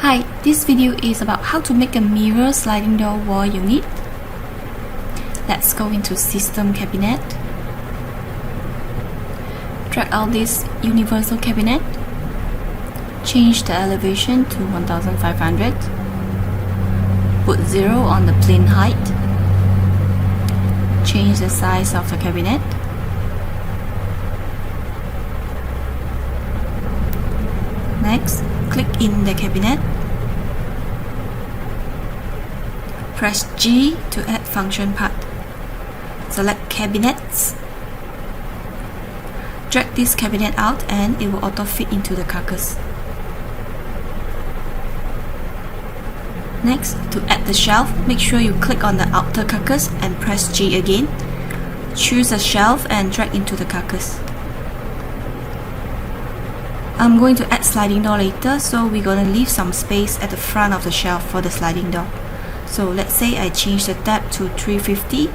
Hi, this video is about how to make a mirror sliding door wall unit. Let's go into System Cabinet. Drag out this universal cabinet. Change the elevation to 1500. Put 0 on the plane height. Change the size of the cabinet. Next, click in the cabinet. Press G to add function part. Select Cabinets. Drag this cabinet out and it will auto-fit into the carcass. Next, to add the shelf, make sure you click on the outer carcass and press G again. Choose a shelf and drag into the carcass. I'm going to add sliding door later, so we're going to leave some space at the front of the shelf for the sliding door. So let's say I change the tab to 350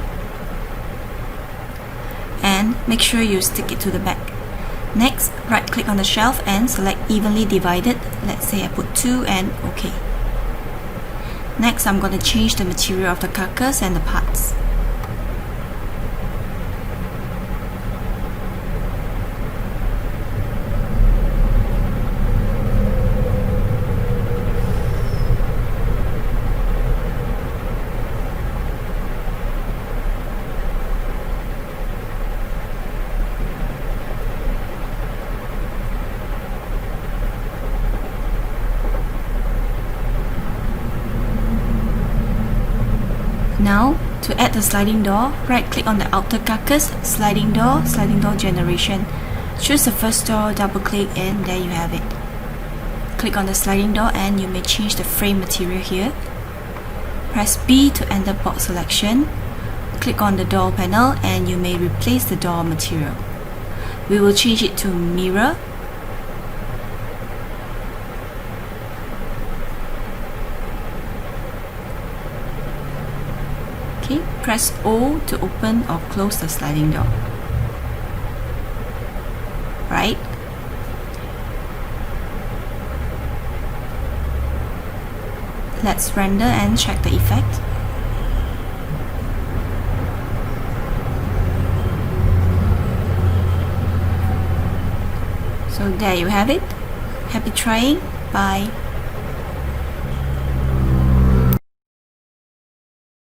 and make sure you stick it to the back. Next, right click on the shelf and select evenly divided. Let's say I put 2 and OK. Next, I'm going to change the material of the carcass and the parts. Now, to add the sliding door, right click on the outer carcass, sliding door generation. Choose the first door, double click and there you have it. Click on the sliding door and you may change the frame material here. Press B to enter box selection. Click on the door panel and you may replace the door material. We will change it to mirror. Okay, press O to open or close the sliding door. Right? Let's render and check the effect. So there you have it. Happy trying. Bye.